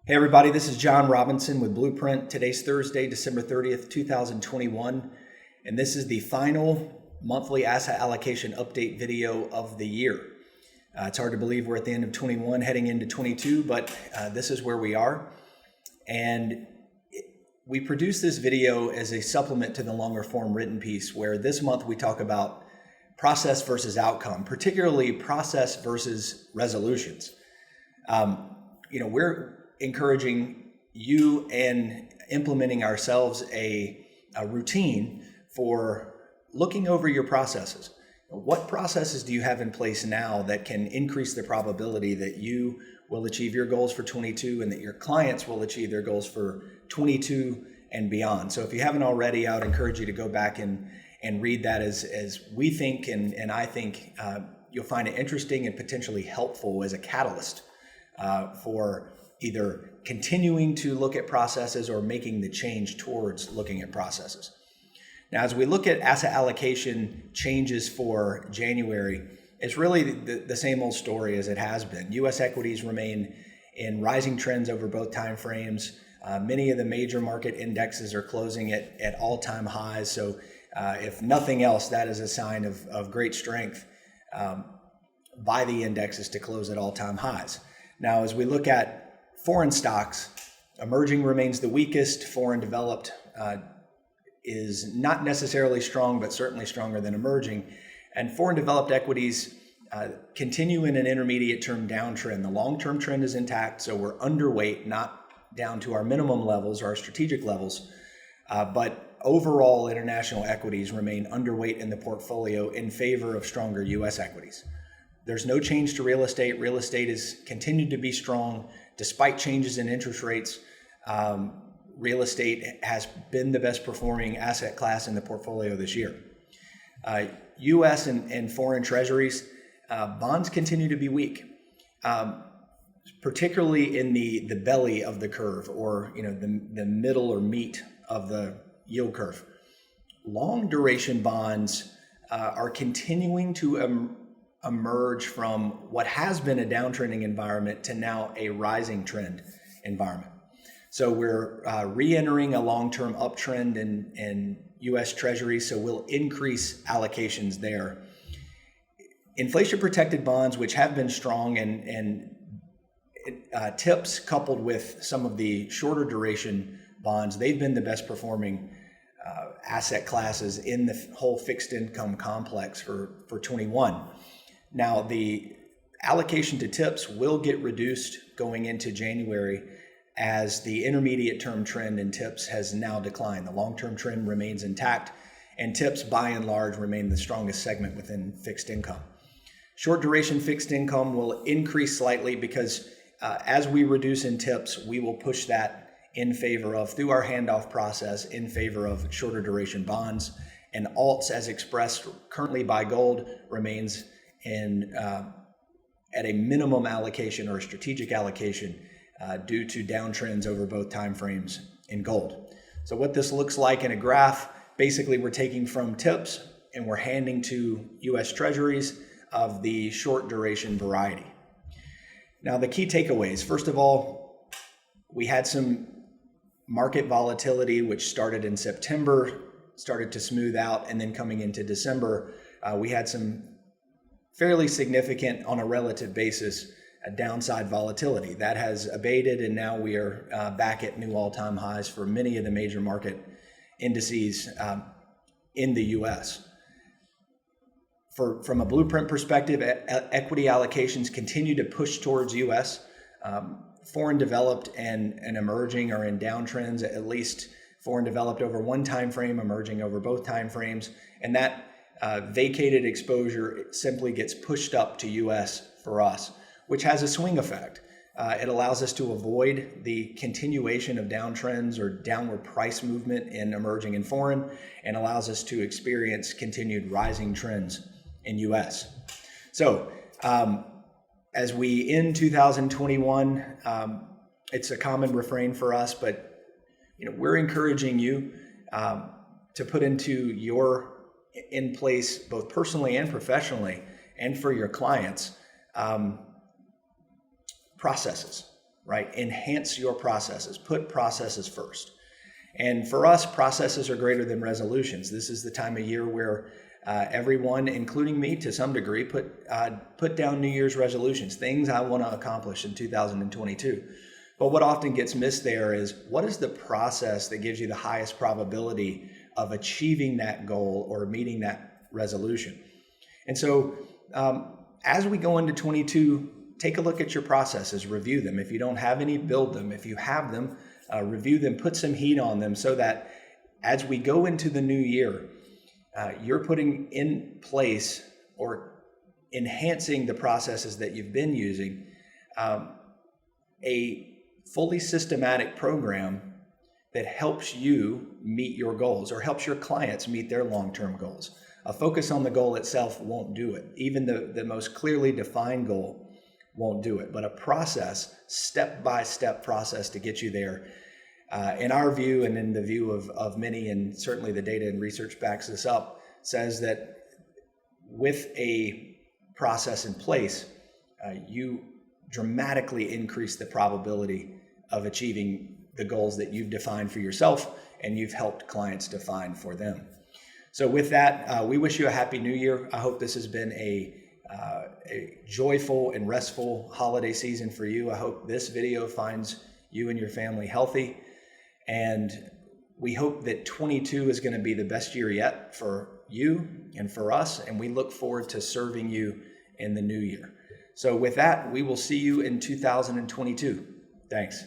Hey everybody, this is John Robinson with Blueprint. Today's Thursday, December 30th, 2021, and this is the final monthly asset allocation update video of the year. It's hard to believe we're at the end of 21 heading into 22, but this is where we are. And we produce this video as a supplement to the longer form written piece where this month we talk about process versus outcome, particularly process versus resolutions. We're encouraging you and implementing ourselves a routine for looking over your processes. What processes do you have in place now that can increase the probability that you will achieve your goals for 22 and that your clients will achieve their goals for 22 and beyond? So if you haven't already, I would encourage you to go back and read that as we think and I think you'll find it interesting and potentially helpful as a catalyst for either continuing to look at processes or making the change towards looking at processes. Now, as we look at asset allocation changes for January, it's really the same old story as it has been. U.S. equities remain in rising trends over both time frames. Many of the major market indexes are closing at all-time highs. So if nothing else, that is a sign of great strength by the indexes to close at all-time highs. Now, as we look at foreign stocks, emerging remains the weakest. Foreign developed is not necessarily strong, but certainly stronger than emerging. And foreign developed equities continue in an intermediate term downtrend. The long-term trend is intact, so we're underweight, not down to our minimum levels or our strategic levels. But overall, international equities remain underweight in the portfolio in favor of stronger U.S. equities. There's no change to real estate. Real estate has continued to be strong despite changes in interest rates. Real estate has been the best performing asset class in the portfolio this year. U.S. and foreign treasuries, bonds continue to be weak, particularly in the belly of the curve, or the middle or meat of the yield curve. Long duration bonds are continuing to emerge from what has been a downtrending environment to now a rising trend environment. So we're re-entering a long-term uptrend in U.S. Treasuries, so we'll increase allocations there. Inflation-protected bonds, which have been strong, and TIPS coupled with some of the shorter duration bonds, they've been the best performing asset classes in the whole fixed income complex for 21. Now, the allocation to TIPS will get reduced going into January as the intermediate term trend in TIPS has now declined. The long-term trend remains intact, and TIPS by and large remain the strongest segment within fixed income. Short duration fixed income will increase slightly because as we reduce in TIPS, we will push that in favor of, through our handoff process, in favor of shorter duration bonds. And alts, as expressed currently by gold, remains at a minimum allocation or a strategic allocation due to downtrends over both time frames in gold. So what this looks like in a graph, basically we're taking from TIPS and we're handing to U.S. Treasuries of the short duration variety. Now the key takeaways, first of all, we had some market volatility which started in September, started to smooth out, and then coming into December, we had some fairly significant, on a relative basis, downside volatility. That has abated, and now we are back at new all-time highs for many of the major market indices in the U.S. From a Blueprint perspective, equity allocations continue to push towards U.S. Foreign developed and emerging are in downtrends, at least foreign developed over one time frame, emerging over both time frames, and that vacated exposure simply gets pushed up to U.S. for us, which has a swing effect. It allows us to avoid the continuation of downtrends or downward price movement in emerging and foreign, and allows us to experience continued rising trends in U.S. So as we end 2021, it's a common refrain for us, but we're encouraging you to put in place, both personally and professionally, and for your clients, processes. right? Enhance your processes, put processes first. And for us, processes are greater than resolutions. This is the time of year where everyone, including me to some degree, put down New Year's resolutions, things I want to accomplish in 2022. But what often gets missed there is, what is the process that gives you the highest probability of achieving that goal or meeting that resolution? And so as we go into 22, take a look at your processes, review them. If you don't have any, build them. If you have them, review them, put some heat on them so that as we go into the new year, you're putting in place or enhancing the processes that you've been using, a fully systematic program that helps you meet your goals or helps your clients meet their long-term goals. A focus on the goal itself won't do it. Even the most clearly defined goal won't do it. But a process, step-by-step process to get you there, in our view and in the view of many, and certainly the data and research backs this up, says that with a process in place, you dramatically increase the probability of achieving the goals that you've defined for yourself and you've helped clients define for them. So with that, we wish you a happy new year. I hope this has been a joyful and restful holiday season for you. I hope this video finds you and your family healthy. And we hope that 22 is going to be the best year yet for you and for us. And we look forward to serving you in the new year. So with that, we will see you in 2022. Thanks.